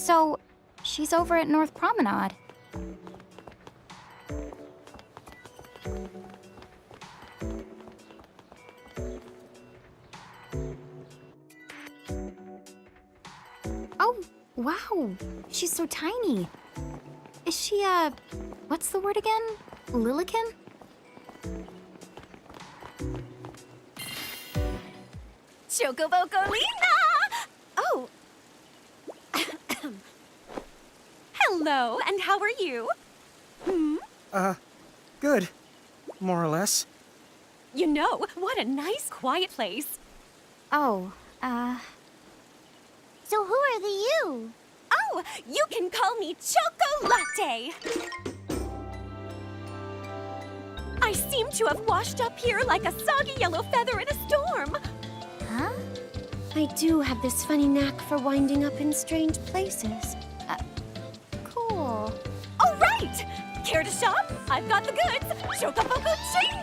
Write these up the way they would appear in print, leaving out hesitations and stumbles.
So, she's over at North Promenade. Oh, wow. She's so tiny. Is she, what's the word again? Lilikin? Chocobocolina! Oh. Hello, and how are you? Good. More or less. You know, what a nice, quiet place. Oh, So who are the you? Oh, you can call me Choco Latte. I seem to have washed up here like a soggy yellow feather in a storm. Huh? I do have this funny knack for winding up in strange places. cool. All right! Care to shop? I've got the goods. Chocoboco Ching!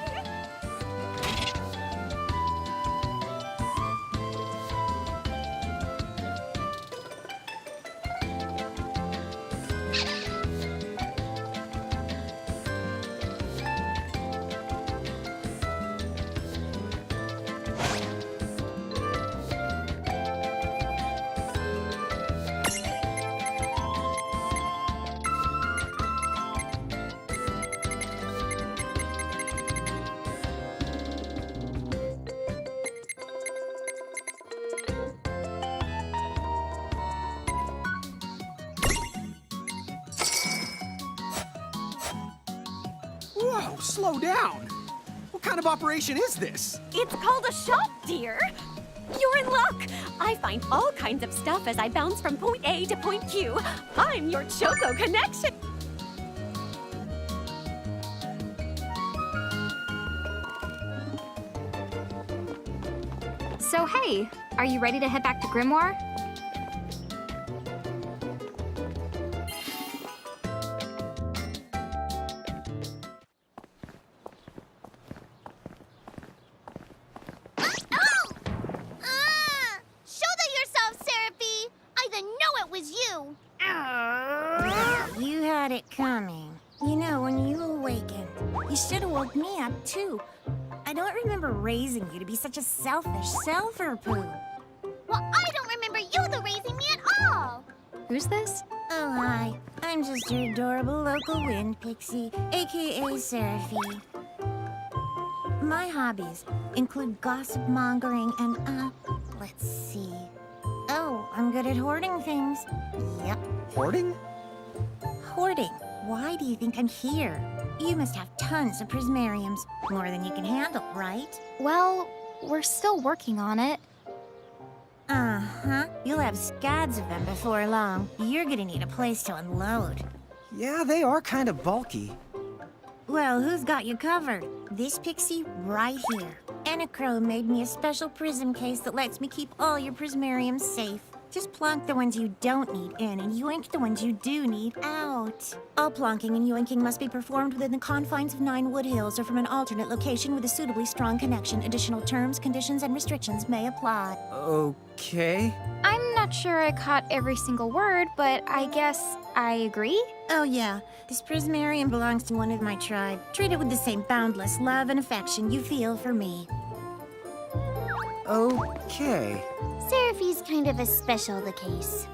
Whoa, slow down. What kind of operation is this? It's called a shop, dear. You're in luck. I find all kinds of stuff as I bounce from point A to point Q. I'm your Choco connection. So, hey, are you ready to head back to Grimoire? Shoulder yourself, Seraphie! I didn't know it was you! You had it coming. You know, when you awakened, you should have woke me up, too. I don't remember raising you to be such a selfish self-poo. Well, I don't remember you raising me at all! Who's this? Oh, hi. I'm just your adorable local wind pixie, aka Seraphie. My hobbies include gossip mongering and, let's see. Oh, I'm good at hoarding things. Yep, Hoarding? hoarding. Why do you think I'm here? You must have tons of prismariums, more than you can handle, right? Well, we're still working on it. Uh-huh. You'll have scads of them before long. You're gonna need a place to unload. Yeah, they are kind of bulky. Well, who's got you covered? This pixie right here. Anacro made me a special prism case that lets me keep all your prismariums safe. Just plonk the ones you don't need in and yoink the ones you do need out. All plonking and yoinking must be performed within the confines of 9 Wood Hills or from an alternate location with a suitably strong connection. Additional terms, conditions, and restrictions may apply. Okay. I'm not sure I caught every single word, but I guess I agree. Oh yeah, this prismarium belongs to one of my tribe. Treat it with the same boundless love and affection you feel for me. Okay. Seraphie's kind of a special case.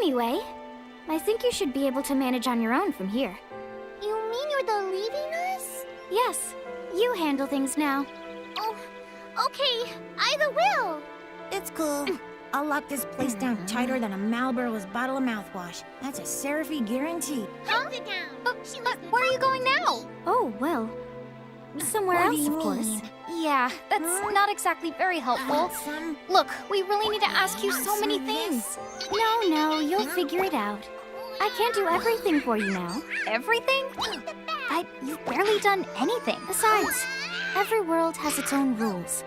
Anyway, I think you should be able to manage on your own from here. You mean you're the leaving us? Yes, you handle things now. Oh, okay. Either will. It's cool. I'll lock this place down tighter than a Marlboro's bottle of mouthwash. That's a Seraphy guarantee. Sit down. Where are you going now? Oh, well, somewhere What do else, you of course. mean? Yeah, that's not exactly very helpful. Some Look, we really need to ask you so many things. No, you'll figure it out. I can't do everything for you now. Everything? You've barely done anything. Besides, every world has its own rules.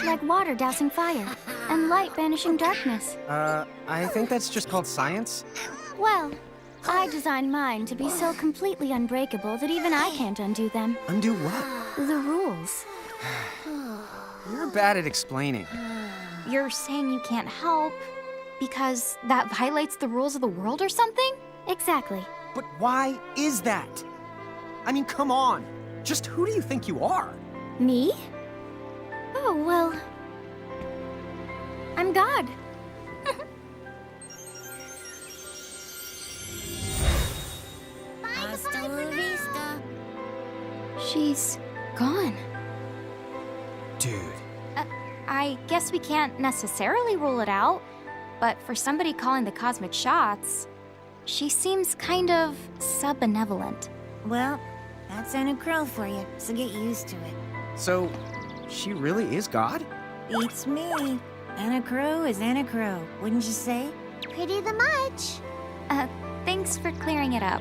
Like water dousing fire, and light banishing darkness. I think that's just called science. Well, I designed mine to be so completely unbreakable that even I can't undo them. Undo what? The rules. You're bad at explaining. You're saying you can't help because that violates the rules of the world or something? Exactly. But why is that? I mean, come on. Just who do you think you are? Me? Oh, well, I'm God. hasta la vista. She's gone. Dude. I guess we can't necessarily rule it out, but for somebody calling the cosmic shots, she seems kind of sub-benevolent. Well, that's Anna Crow for you, so get used to it. So, she really is God? Beats me. Anna Crow is Anna Crow, wouldn't you say? Pretty the much. Thanks for clearing it up.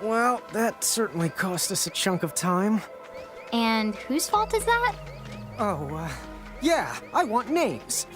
Well, that certainly cost us a chunk of time. And whose fault is that? Oh, yeah, I want names.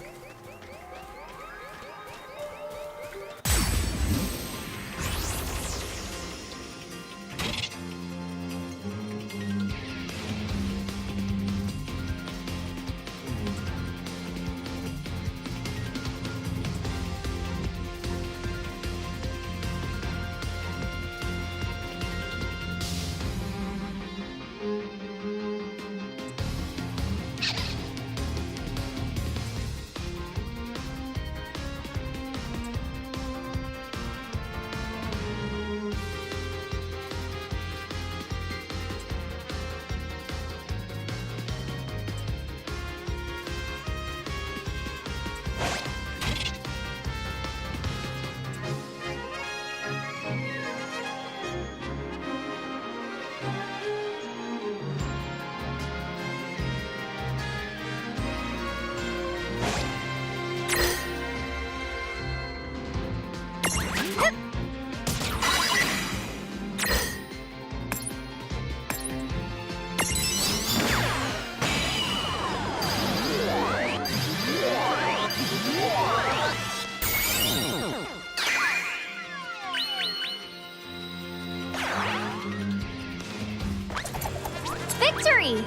hurry!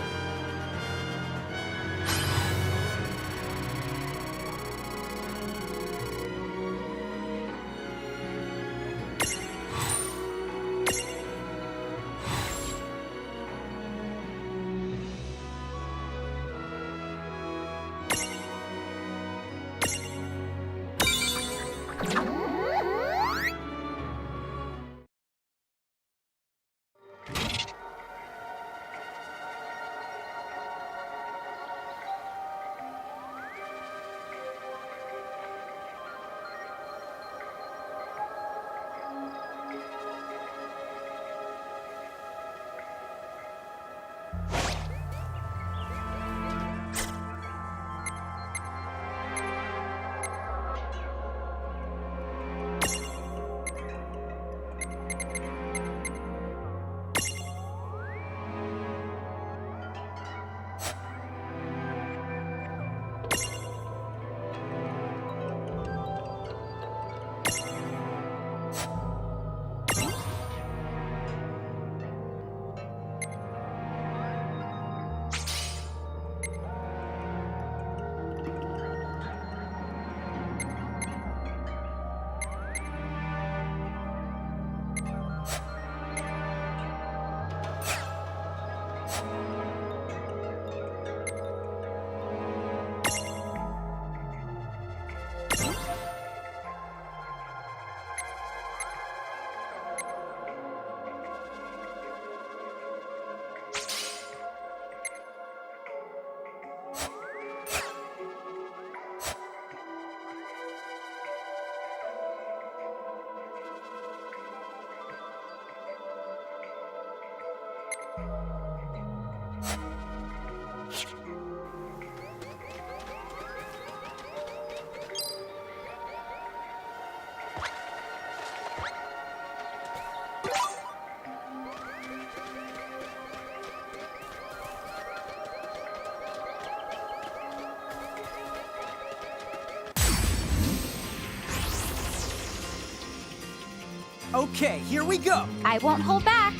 Okay, here we go. I won't hold back.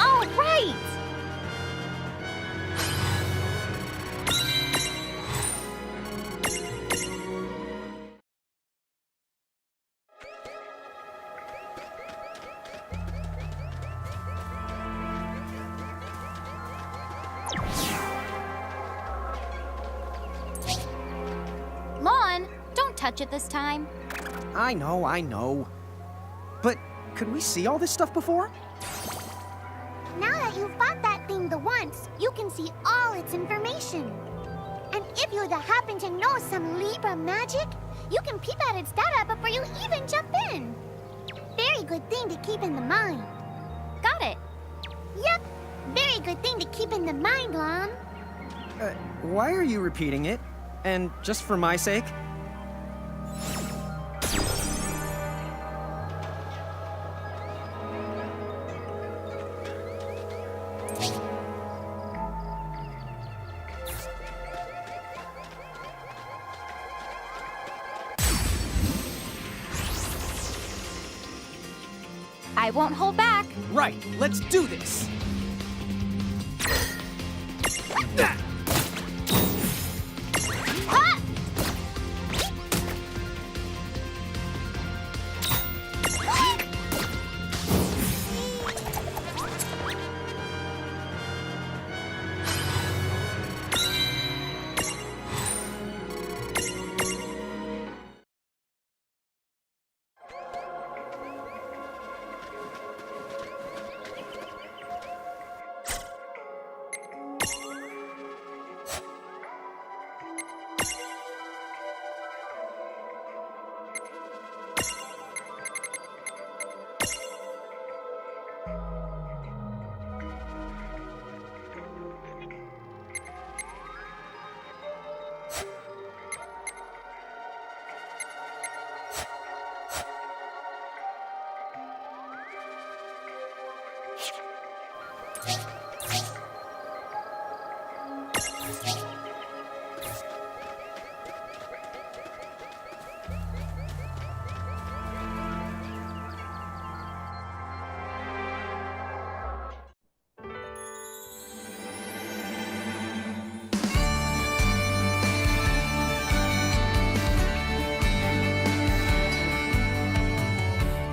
All right! Lon, don't touch it this time. I know. But could we see all this stuff before? Now that you've fought that thing the once, you can see all its information. And if you happen to know some Libra magic, you can peep at its data before you even jump in. Very good thing to keep in the mind. Got it. Yep, very good thing to keep in the mind, Lon. Why are you repeating it? And just for my sake? I won't hold back. Right, let's do this.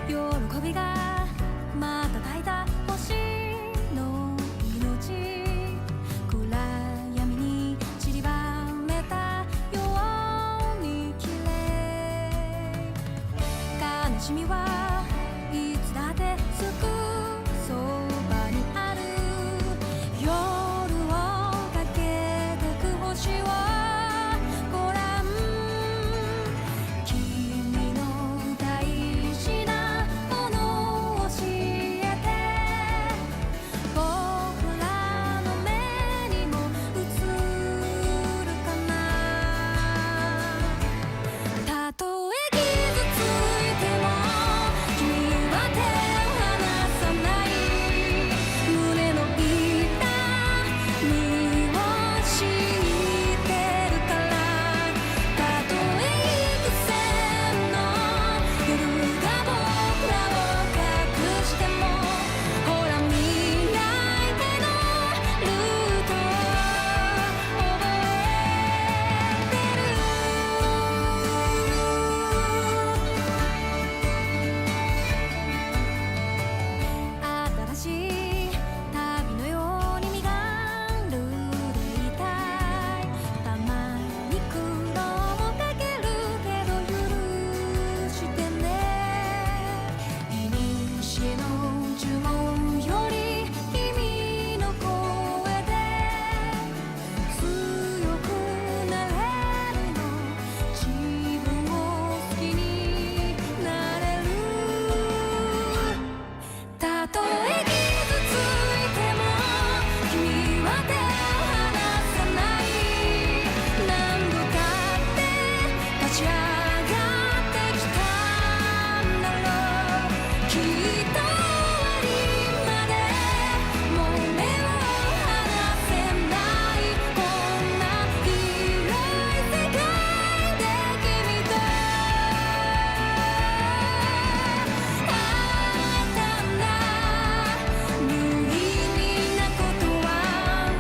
喜びが瞬いた星の命暗闇に散りばめたように綺麗悲しみはいつだってすぐそばにある夜をかけてく星をご覧君の大事なものを教えて僕らの目にも映るかなたとえ傷ついても君は手を離さない胸の痛みを知ってるからたとえ幾千の夜が僕らを隠してもほら未来へのルートを覚えてる新しい旅のように身軽でいたいたまに苦労もかけるけど許してねいにしえの呪文より君の声で強くなれるの自分を好きになれるたとえ傷ついても君は手を離さない何度だって立ち上がってきたんだろうきっと終わりまでもう目を離せないこんな広い世界で君と会えたんだ無意味なことは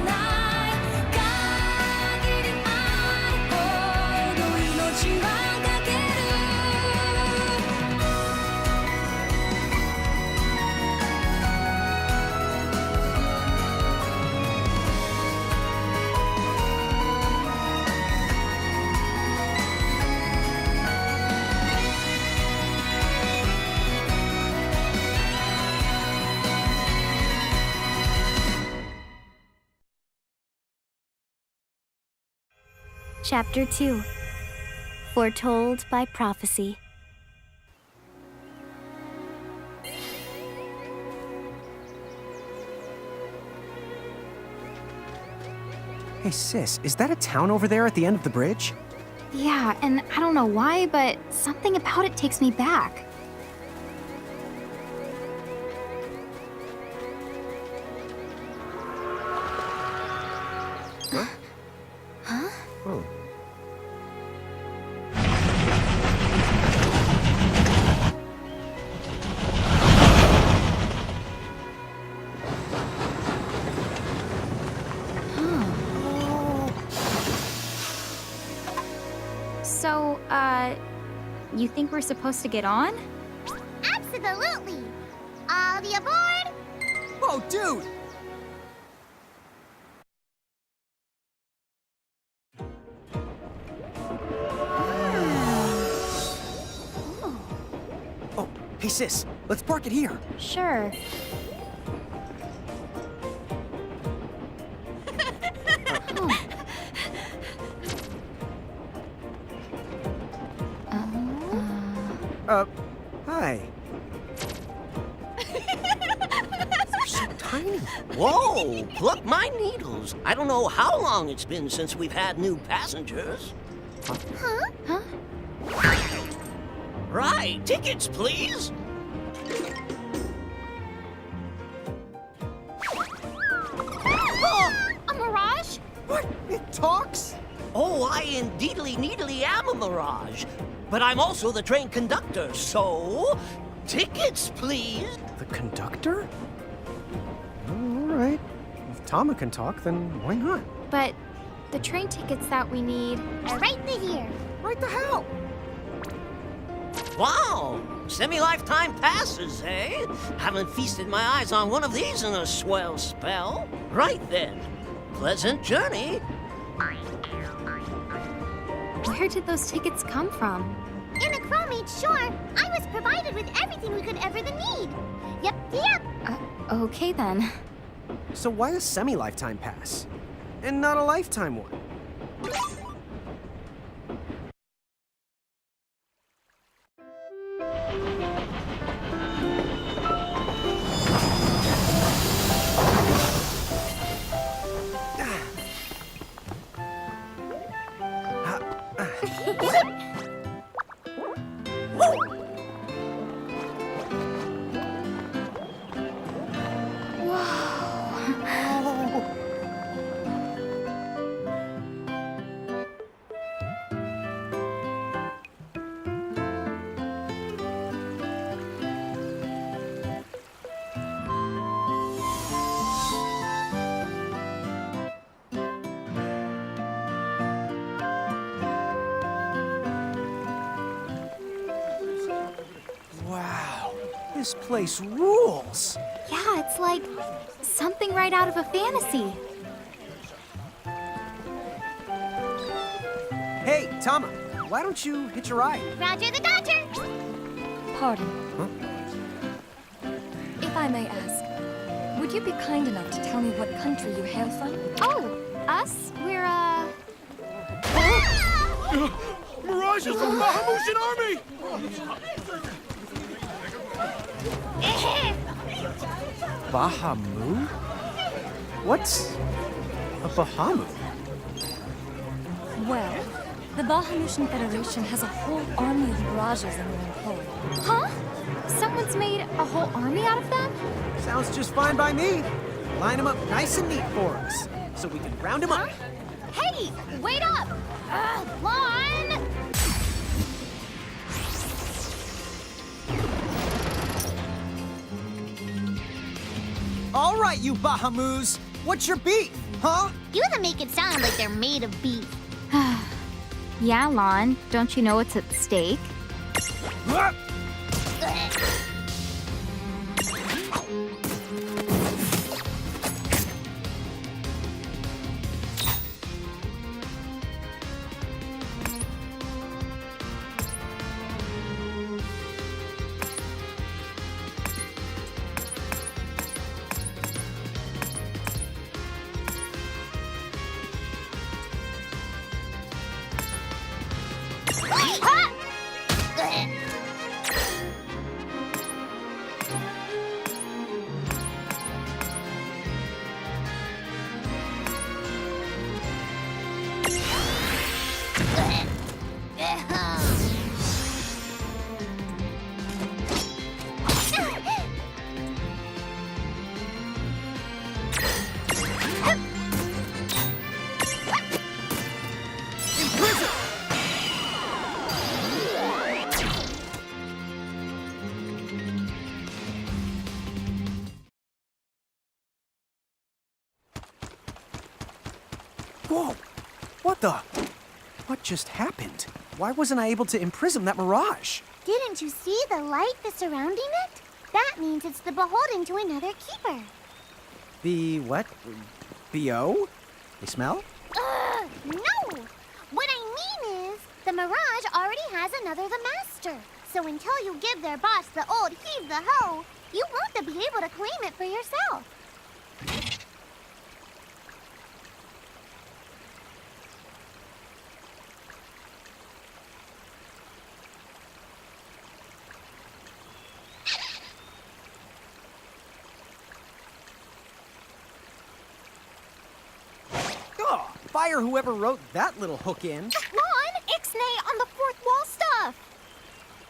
ない限り愛ほど命はかけるChapter 2 Foretold by Prophecy. Hey, sis, is that a town over there at the end of the bridge? Yeah, and I don't know why, but something about it takes me back. Oh. So, you think we're supposed to get on? Absolutely! All the aboard! Whoa, dude! Oh, hey, sis, let's park it here. Sure. Hi. They're so tiny. Whoa, pluck my needles. I don't know how long it's been since we've had new passengers. Huh? Right, tickets, please. talks? Oh, I indeedly needily am a Mirage. But I'm also the train conductor, so... tickets, please! The conductor? All right. If Tama can talk, then why not? But the train tickets that we need. Are right here. Right the hell? Wow! Semi-lifetime passes, eh? Haven't feasted my eyes on one of these in a swell spell. Right then. Pleasant journey. Where did those tickets come from? In a crowmate shore, I was provided with everything we could ever need. Yep. Okay then. So why a semi-lifetime pass? And not a lifetime one? Wow, this place rules. Yeah, it's like something right out of a fantasy. Hey, Tama, why don't you hitch a ride? Roger the Dodger. Pardon. If I may ask, would you be kind enough to tell me what country you hail from? Oh, us? We're, Mirage is from the Bahamutian army! Bahamu? What's a Bahamu? Well, the Bahamutian Federation has a whole army of mirages in their employ. huh? Someone's made a whole army out of them? Sounds just fine by me. Line them up nice and neat for us, so we can round them up. Hey, wait up! Lon! All right, you Bahamus, what's your beef, huh? You them make it sound like they're made of beef. Yeah, Lon. Don't you know what's at stake? Whoa! What the? What just happened? Why wasn't I able to imprison that mirage? Didn't you see the light that's surrounding it? That means it's the beholden to another keeper. The what? B.O.? They smell? No! What I mean is, the Mirage already has another the master. So until you give their boss the old heave the ho, you won't be able to claim it for yourself. Oh, fire whoever wrote that little hook in. Lon, Ixnay on the fourth wall stuff.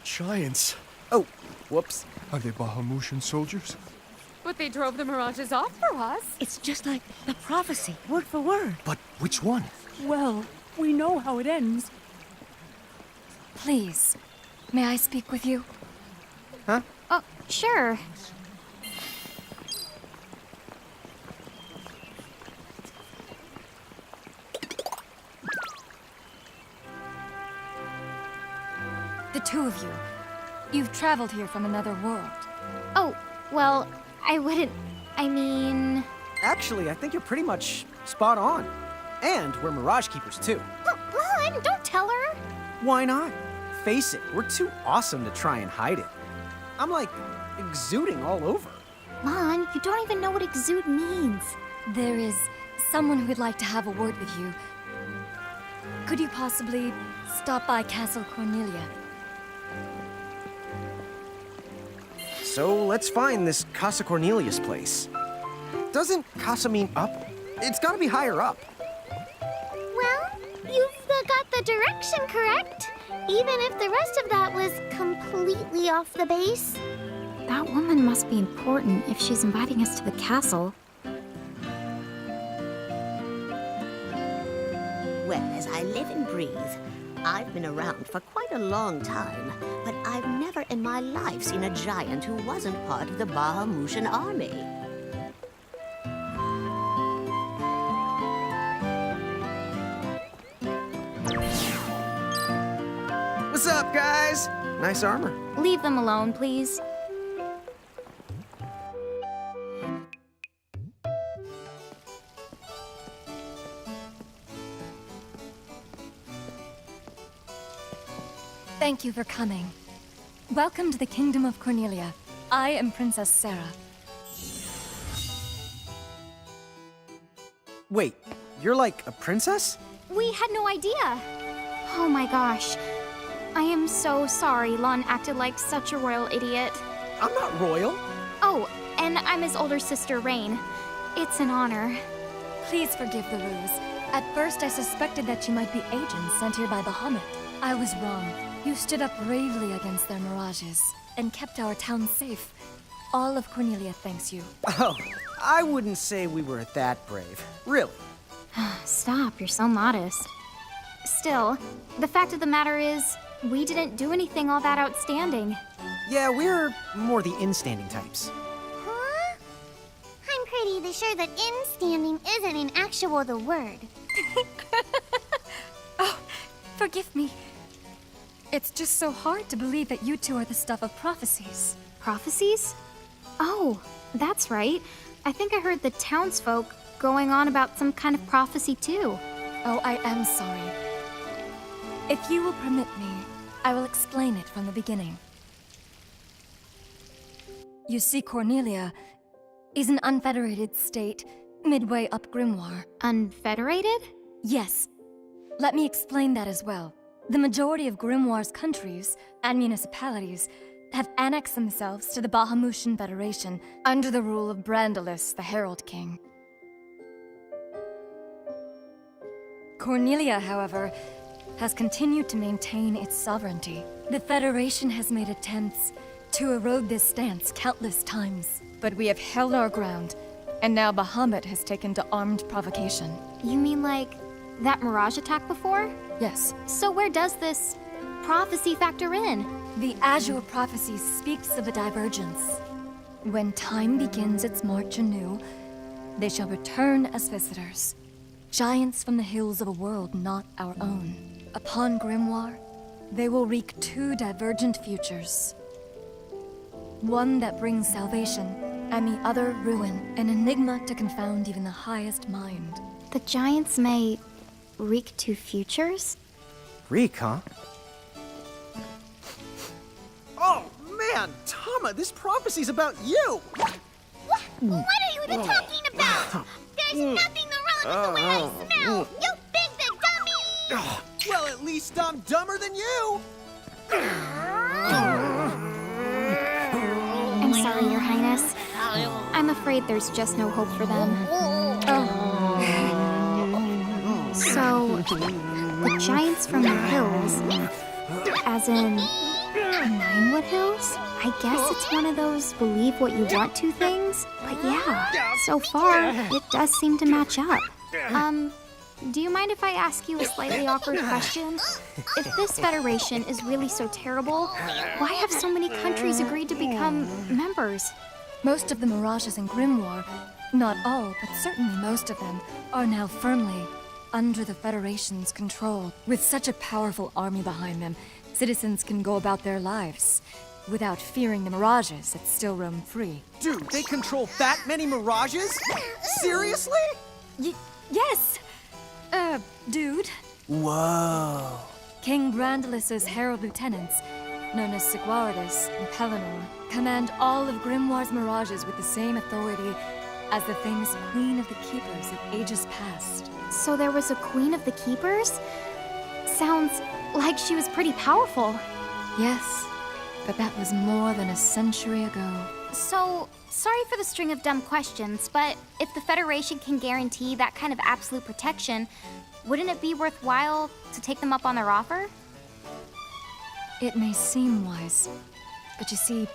Giants. Oh, whoops. Are they Bahamutian soldiers? But they drove the mirages off for us. It's just like the prophecy, word for word. But which one? Well, we know how it ends. Please, may I speak with you? Huh? Oh, sure. The two of you. You've traveled here from another world. Oh, well, I wouldn't. I mean. Actually, I think you're pretty much spot on. And we're Mirage Keepers, too. Lon, don't tell her. Why not? Face it, we're too awesome to try and hide it. I'm like exuding all over. Lon, you don't even know what exude means. There is someone who would like to have a word with you. Could you possibly stop by Castle Cornelia? So let's find this Casa Cornelius place. Doesn't Casa mean up? It's gotta be higher up. Well, you've got the direction correct. Even if the rest of that was completely off the base. That woman must be important if she's inviting us to the castle. Well, as I live and breathe, I've been around for quite a long time, but I've never in my life seen a giant who wasn't part of the Bahamutian army. What's up, guys? Nice armor. Leave them alone, please. Thank you for coming. Welcome to the Kingdom of Cornelia. I am Princess Sarah. Wait, you're like a princess? We had no idea. Oh my gosh. I am so sorry Lon acted like such a royal idiot. I'm not royal. Oh, and I'm his older sister, Rain. It's an honor. Please forgive the ruse. At first, I suspected that you might be agents sent here by Bahamut. I was wrong. You stood up bravely against their mirages and kept our town safe. All of Cornelia thanks you. Oh, I wouldn't say we were that brave. Really. Stop, you're so modest. Still, the fact of the matter is, we didn't do anything all that outstanding. Yeah, we're more the in-standing types. Huh? I'm pretty sure that in-standing isn't in actual the word. Oh, forgive me. It's just so hard to believe that you two are the stuff of prophecies. Prophecies? Oh, that's right. I think I heard the townsfolk going on about some kind of prophecy too. Oh, I am sorry. If you will permit me, I will explain it from the beginning. You see, Cornelia is an unfederated state midway up Grimoire. Unfederated? Yes. Let me explain that as well. The majority of Grimoire's countries and municipalities have annexed themselves to the Bahamutian Federation under the rule of Brandalis, the Herald King. Cornelia, however, has continued to maintain its sovereignty. The Federation has made attempts to erode this stance countless times, but we have held our ground, and now Bahamut has taken to armed provocation. You mean like that Mirage attack before? Yes. So where does this prophecy factor in? The Azure Prophecy speaks of a divergence. When time begins its march anew, they shall return as visitors, giants from the hills of a world not our own. Upon Grimoire, they will wreak two divergent futures. One that brings salvation, and the other ruin, an enigma to confound even the highest mind. The giants may wreak two futures? Reek, huh? Oh, man! Tama, this prophecy's about you! What are you even talking about? There's nothing wrong with the way I smell. You big the dummy! Well, at least I'm dumber than you! I'm sorry, Your Highness. I'm afraid there's just no hope for them. So, the giants from the hills, as in Ninewood Hills? I guess it's one of those believe what you want to things. But yeah, so far, it does seem to match up. do you mind if I ask you a slightly awkward question? If this Federation is really so terrible, why have so many countries agreed to become members? Most of the Mirages in Grimoire, not all, but certainly most of them, are now firmly under the Federation's control. With such a powerful army behind them, citizens can go about their lives without fearing the Mirages that still roam free. Dude, they control that many Mirages? Seriously? Yes! Dude. Whoa. King Brandelis's herald lieutenants, known as Sigwardus and Pelennor, command all of Grimoire's Mirages with the same authority as the famous Queen of the Keepers of ages past. So there was a Queen of the Keepers? Sounds like she was pretty powerful. Yes, but that was more than a century ago. So, sorry for the string of dumb questions, but if the Federation can guarantee that kind of absolute protection, wouldn't it be worthwhile to take them up on their offer? It may seem wise, but you see,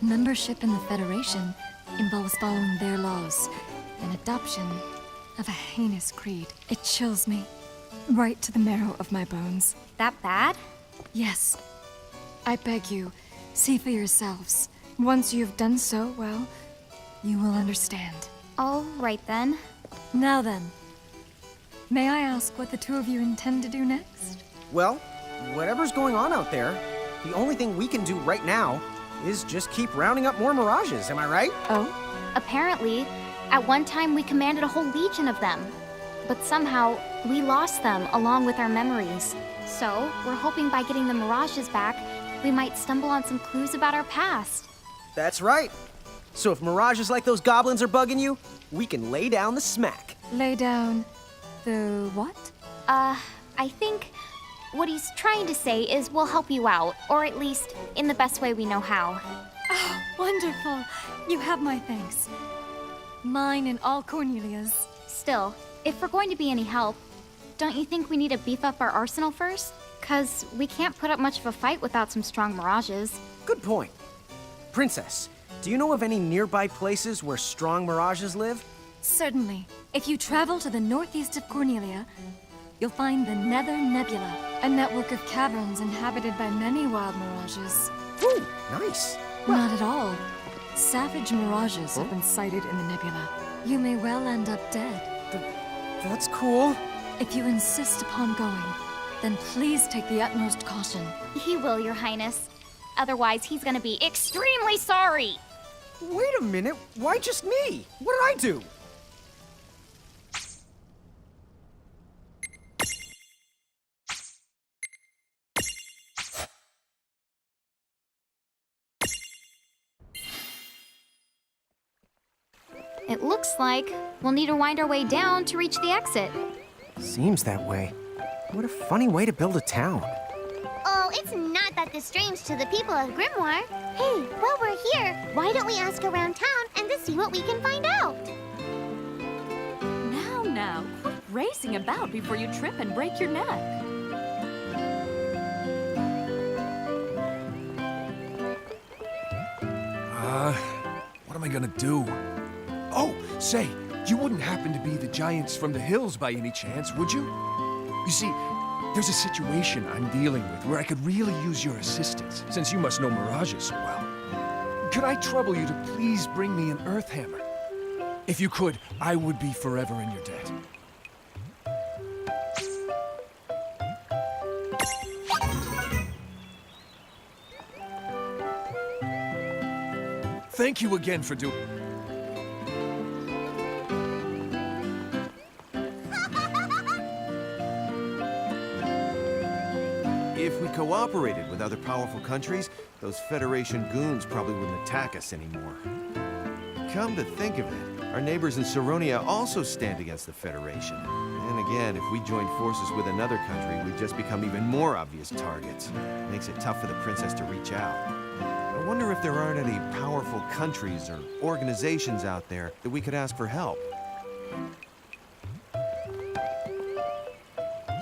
membership in the Federation involves following their laws and adoption of a heinous creed. It chills me right to the marrow of my bones. That bad? Yes. I beg you, see for yourselves. Once you've done so, well, you will understand. All right then. Now then, may I ask what the two of you intend to do next? Well, whatever's going on out there, the only thing we can do right now is just keep rounding up more Mirages, am I right? Oh? Apparently, at one time we commanded a whole legion of them. But somehow, we lost them along with our memories. So, we're hoping by getting the Mirages back, we might stumble on some clues about our past. That's right. So if Mirages like those goblins are bugging you, we can lay down the smack. Lay down the what? I think what he's trying to say is we'll help you out, or at least in the best way we know how. Oh, wonderful. You have my thanks. Mine and all Cornelia's. Still, if we're going to be any help, don't you think we need to beef up our arsenal first? 'Cause we can't put up much of a fight without some strong Mirages. Good point. Princess, do you know of any nearby places where strong Mirages live? Certainly. If you travel to the northeast of Cornelia, you'll find the Nether Nebula, a network of caverns inhabited by many wild Mirages. Ooh, nice. Not at all. Savage Mirages have been sighted in the nebula. You may well end up dead. That's cool. If you insist upon going, then please take the utmost caution. He will, Your Highness. Otherwise, he's gonna be extremely sorry! Wait a minute, why just me? What did I do? It looks like we'll need to wind our way down to reach the exit. Seems that way. What a funny way to build a town. Oh, it's not that this strange to the people of Grimoire. Hey, while we're here, why don't we ask around town and to see what we can find out? Now, quit racing about before you trip and break your neck. What am I gonna do? Oh, say, you wouldn't happen to be the giants from the hills by any chance, would you? You see, there's a situation I'm dealing with where I could really use your assistance, since you must know Mirages so well. Could I trouble you to please bring me an earth hammer? If you could, I would be forever in your debt. Thank you again for doing... If we cooperated with other powerful countries, those Federation goons probably wouldn't attack us anymore. Come to think of it, our neighbors in Saronia also stand against the Federation. And again, if we join forces with another country, we just become even more obvious targets. Makes it tough for the princess to reach out. I wonder if there aren't any powerful countries or organizations out there that we could ask for help.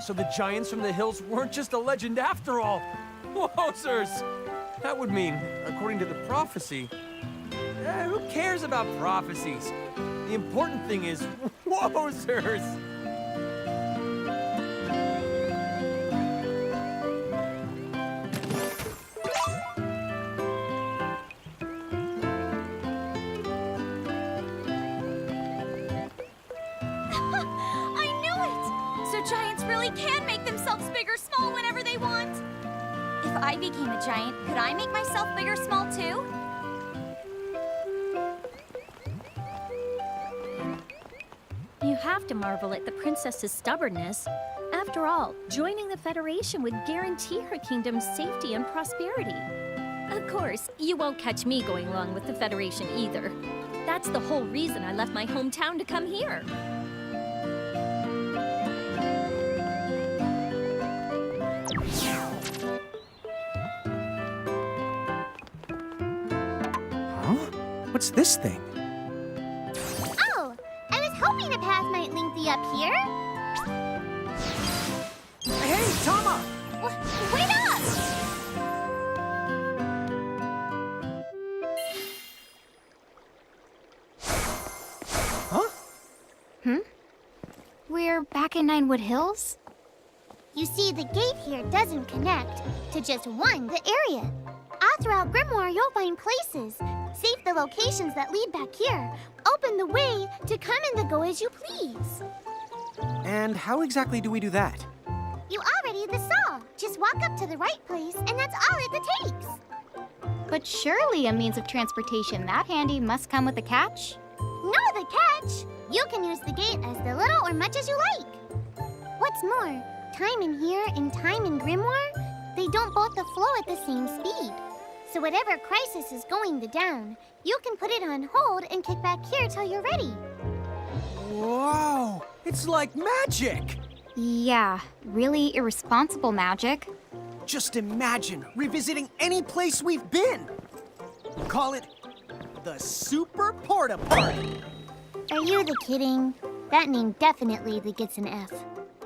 So the giants from the hills weren't just a legend after all. Wowzers! That would mean, according to the prophecy, who cares about prophecies? The important thing is, wowzers! So giants really can make themselves big or small whenever they want. If I became a giant, could I make myself big or small too? You have to marvel at the princess's stubbornness. After all, joining the Federation would guarantee her kingdom's safety and prosperity. Of course, you won't catch me going along with the Federation either. That's the whole reason I left my hometown to come here. Huh? What's this thing? Oh, I was hoping a path might link thee up here. Hey, Tama! Wait up! Huh? We're back in Ninewood Hills? You see, the gate here doesn't connect to just the area. All throughout Grimoire, you'll find places. Save the locations that lead back here. Open the way to come and to go as you please. And how exactly do we do that? You already saw. Just walk up to the right place, and that's all it takes. But surely a means of transportation that handy must come with a catch? No, the catch! You can use the gate as little or much as you like. What's more, time in here and time in Grimoire, they don't both flow at the same speed. So whatever crisis is going down, you can put it on hold and kick back here till you're ready. Whoa! It's like magic! Yeah, really irresponsible magic. Just imagine revisiting any place we've been. Call it the Super Porta Party. Are you kidding? That name definitely gets an F.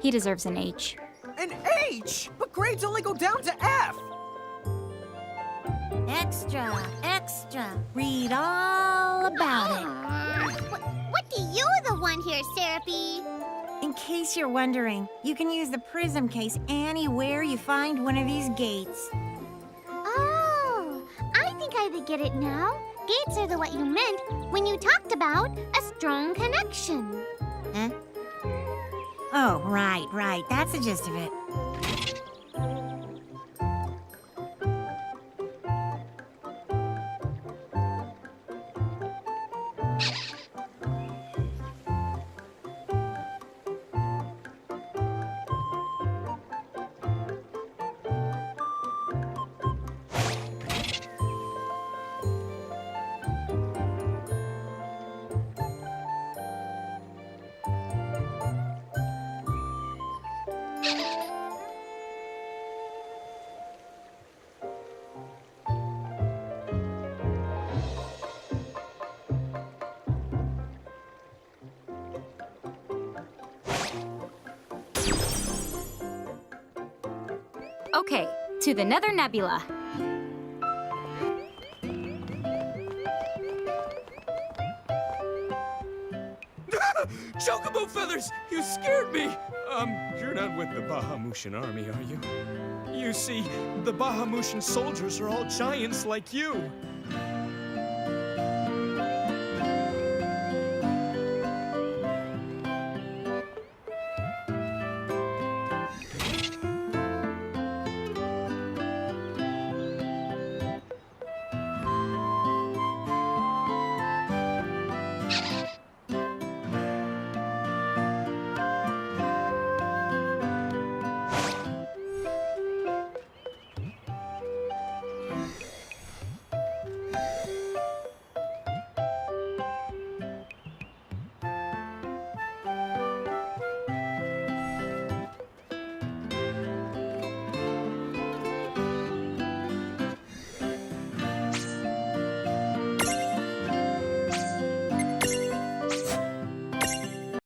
He deserves an H. An H? But grades only go down to F. Extra, extra. Read all about it. What do you the one here, Seraphie? In case you're wondering, you can use the prism case anywhere you find one of these gates. Oh, I think I get it now. Gates are what you meant when you talked about a strong connection. Huh? Oh, right. That's the gist of it. Okay, to the Nether Nebula. Chocobo feathers! You scared me! You're not with the Bahamutian army, are you? You see, the Bahamutian soldiers are all giants like you.